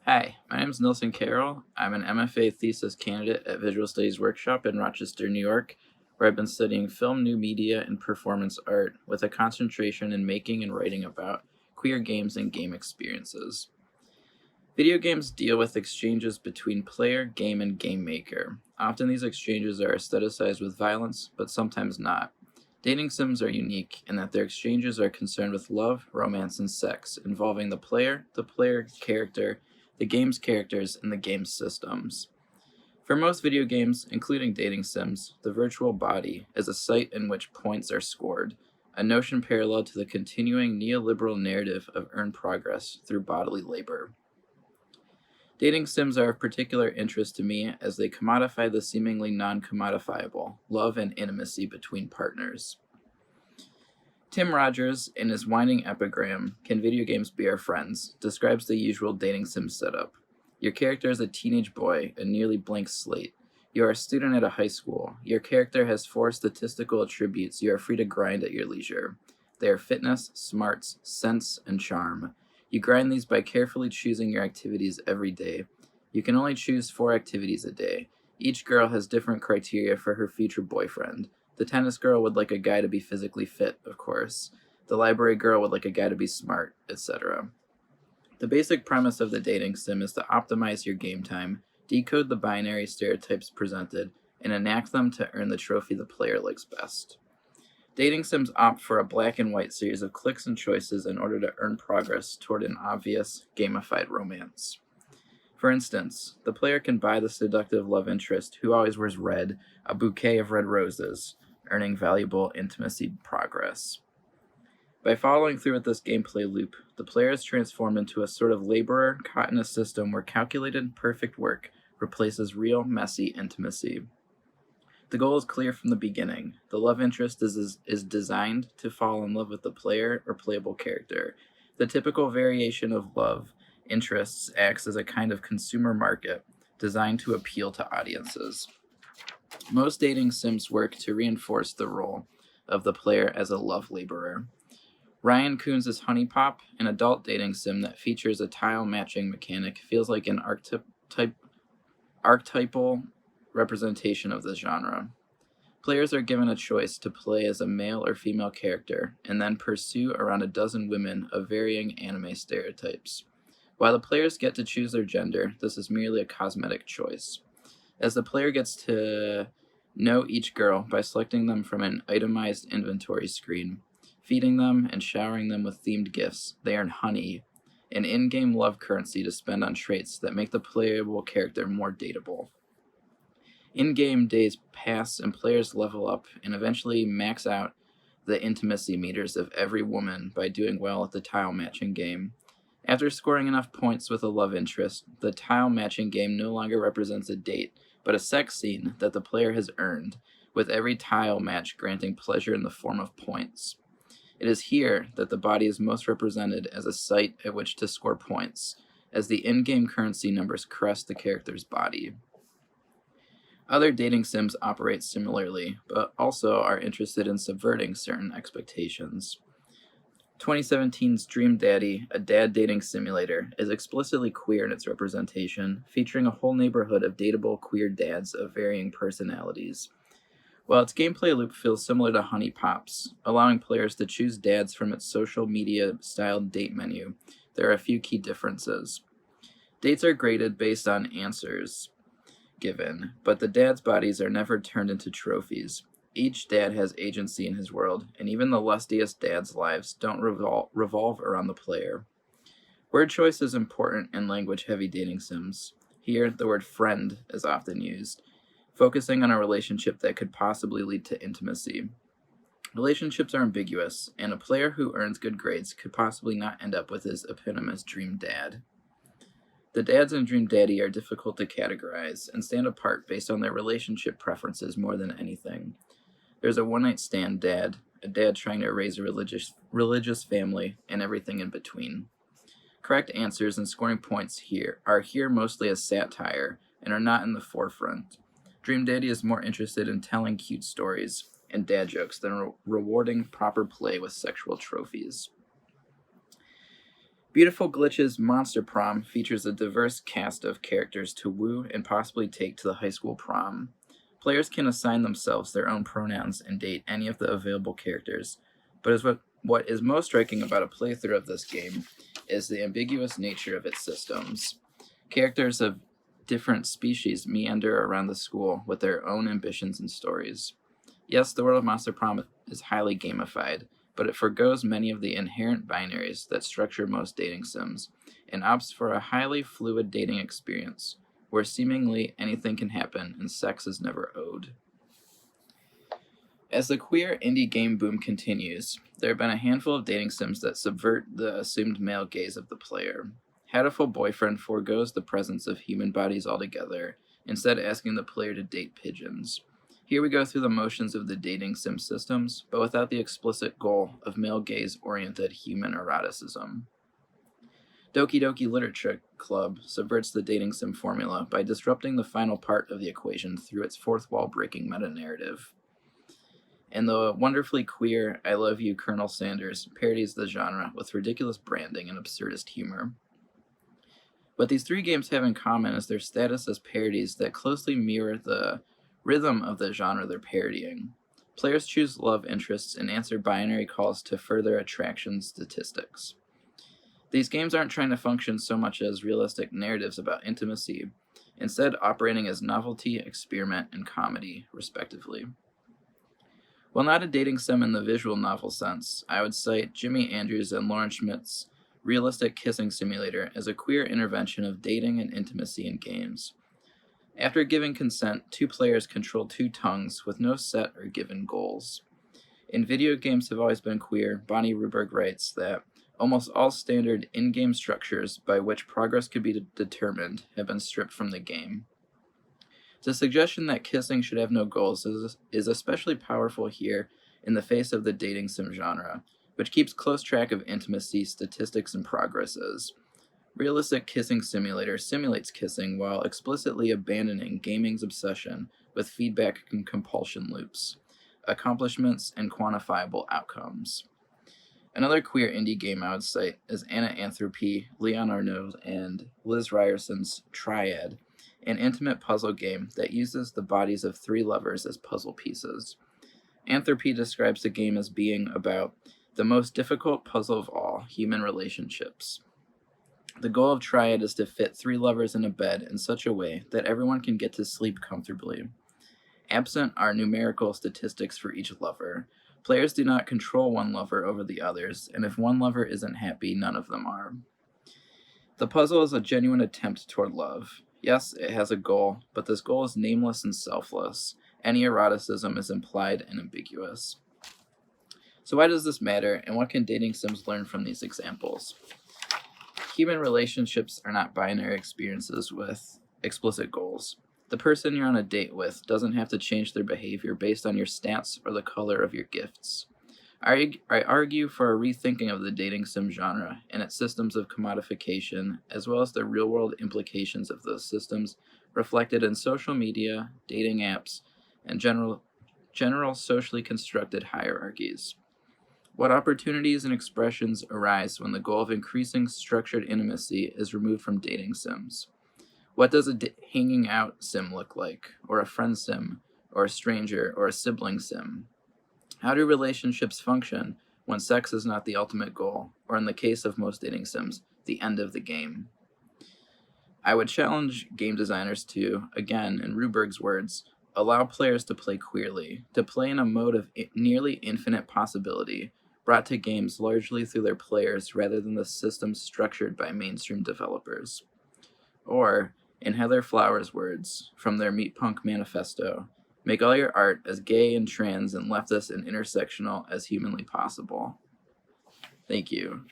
Hi, my name is Nilson Carroll. I'm an MFA thesis candidate at Visual Studies Workshop in Rochester, New York, where I've been studying film, new media, and performance art with a concentration in making and writing about queer games and game experiences. Video games deal with exchanges between player, game, and game maker. Often these exchanges are aestheticized with violence, but sometimes not. Dating sims are unique in that their exchanges are concerned with love, romance, and sex, involving the player character, the game's characters, and the game's systems. For most video games, including dating sims, the virtual body is a site in which points are scored, a notion parallel to the continuing neoliberal narrative of earned progress through bodily labor. Dating sims are of particular interest to me as they commodify the seemingly non-commodifiable, love and intimacy between partners. Tim Rogers, in his whining epigram, Can Video Games Be Our Friends?, describes the usual dating sim setup. Your character is a teenage boy, a nearly blank slate. You are a student at a high school. Your character has 4 statistical attributes you are free to grind at your leisure. They are fitness, smarts, sense, and charm. You grind these by carefully choosing your activities every day. You can only choose 4 activities a day. Each girl has different criteria for her future boyfriend. The tennis girl would like a guy to be physically fit, of course. The library girl would like a guy to be smart, etc. The basic premise of the dating sim is to optimize your game time, decode the binary stereotypes presented, and enact them to earn the trophy the player likes best. Dating sims opt for a black and white series of clicks and choices in order to earn progress toward an obvious, gamified romance. For instance, the player can buy the seductive love interest who always wears red a bouquet of red roses, earning valuable intimacy progress. By following through with this gameplay loop, the player is transformed into a sort of laborer caught in a system where calculated, perfect work replaces real, messy intimacy. The goal is clear from the beginning. The love interest is designed to fall in love with the player or playable character. The typical variation of love interests acts as a kind of consumer market designed to appeal to audiences. Most dating sims work to reinforce the role of the player as a love laborer. Ryan Coons' HUNIEPOP, an adult dating sim that features a tile matching mechanic, feels like an archetypal representation of the genre. Players are given a choice to play as a male or female character, and then pursue around a dozen women of varying anime stereotypes. While the players get to choose their gender, this is merely a cosmetic choice. As the player gets to know each girl by selecting them from an itemized inventory screen, feeding them and showering them with themed gifts, they earn honey, an in-game love currency to spend on traits that make the playable character more dateable. In-game days pass and players level up and eventually max out the intimacy meters of every woman by doing well at the tile matching game. After scoring enough points with a love interest, the tile matching game no longer represents a date, but a sex scene that the player has earned, with every tile match granting pleasure in the form of points. It is here that the body is most represented as a site at which to score points, as the in-game currency numbers crest the character's body. Other dating sims operate similarly, but also are interested in subverting certain expectations. 2017's Dream Daddy, a dad dating simulator, is explicitly queer in its representation, featuring a whole neighborhood of dateable queer dads of varying personalities. While its gameplay loop feels similar to HUNIEPOP's, allowing players to choose dads from its social media-styled date menu, there are a few key differences. Dates are graded based on answers given, but the dads' bodies are never turned into trophies. Each dad has agency in his world, and even the lustiest dads' lives don't revolve around the player. Word choice is important in language-heavy dating sims. Here, the word friend is often used, focusing on a relationship that could possibly lead to intimacy. Relationships are ambiguous, and a player who earns good grades could possibly not end up with his eponymous dream dad. The dads in Dream Daddy are difficult to categorize and stand apart based on their relationship preferences more than anything. There's a one-night stand dad, a dad trying to raise a religious family, and everything in between. Correct answers and scoring points are mostly as satire and are not in the forefront. Dream Daddy is more interested in telling cute stories and dad jokes than rewarding proper play with sexual trophies. Beautiful Glitch's Monster Prom features a diverse cast of characters to woo and possibly take to the high school prom. Players can assign themselves their own pronouns and date any of the available characters, but what is most striking about a playthrough of this game is the ambiguous nature of its systems. Characters of different species meander around the school with their own ambitions and stories. Yes, the world of Monster Prom is highly gamified, but it forgoes many of the inherent binaries that structure most dating sims, and opts for a highly fluid dating experience, where seemingly anything can happen and sex is never owed. As the queer indie game boom continues, there have been a handful of dating sims that subvert the assumed male gaze of the player. Hatoful Boyfriend forgoes the presence of human bodies altogether, instead asking the player to date pigeons. Here we go through the motions of the dating sim systems, but without the explicit goal of male gaze-oriented human eroticism. Doki Doki Literature Club subverts the dating sim formula by disrupting the final part of the equation through its fourth wall-breaking meta-narrative. And the wonderfully queer I Love You Colonel Sanders parodies the genre with ridiculous branding and absurdist humor. What these three games have in common is their status as parodies that closely mirror the rhythm of the genre they're parodying. Players choose love interests and answer binary calls to further attraction statistics. These games aren't trying to function so much as realistic narratives about intimacy, instead operating as novelty, experiment, and comedy, respectively. While not a dating sim in the visual novel sense, I would cite Jimmy Andrews and Lauren Schmidt's Realistic Kissing Simulator as a queer intervention of dating and intimacy in games. After giving consent, two players control two tongues with no set or given goals. In video games have always been queer, Bonnie Ruberg writes that almost all standard in-game structures by which progress could be determined have been stripped from the game. The suggestion that kissing should have no goals is especially powerful here in the face of the dating sim genre, which keeps close track of intimacy, statistics, and progresses. Realistic Kissing Simulator simulates kissing while explicitly abandoning gaming's obsession with feedback and compulsion loops, accomplishments, and quantifiable outcomes. Another queer indie game I would cite is Anna Anthropy, Leon Arnaud, and Liz Ryerson's Triad, an intimate puzzle game that uses the bodies of three lovers as puzzle pieces. Anthropy describes the game as being about the most difficult puzzle of all, human relationships. The goal of Triad is to fit three lovers in a bed in such a way that everyone can get to sleep comfortably. Absent are numerical statistics for each lover. Players do not control one lover over the others, and if one lover isn't happy, none of them are. The puzzle is a genuine attempt toward love. Yes, it has a goal, but this goal is nameless and selfless. Any eroticism is implied and ambiguous. So why does this matter, and what can dating sims learn from these examples? Human relationships are not binary experiences with explicit goals. The person you're on a date with doesn't have to change their behavior based on your stats or the color of your gifts. I argue for a rethinking of the dating sim genre and its systems of commodification, as well as the real-world implications of those systems reflected in social media, dating apps, and general socially constructed hierarchies. What opportunities and expressions arise when the goal of increasing structured intimacy is removed from dating sims? What does a hanging out sim look like, or a friend sim, or a stranger, or a sibling sim? How do relationships function when sex is not the ultimate goal, or in the case of most dating sims, the end of the game? I would challenge game designers to, again, in Ruberg's words, allow players to play queerly, to play in a mode of nearly infinite possibility, brought to games largely through their players rather than the systems structured by mainstream developers. Or, in Heather Flowers' words, from their Meat Punk manifesto, make all your art as gay and trans and leftist and intersectional as humanly possible. Thank you.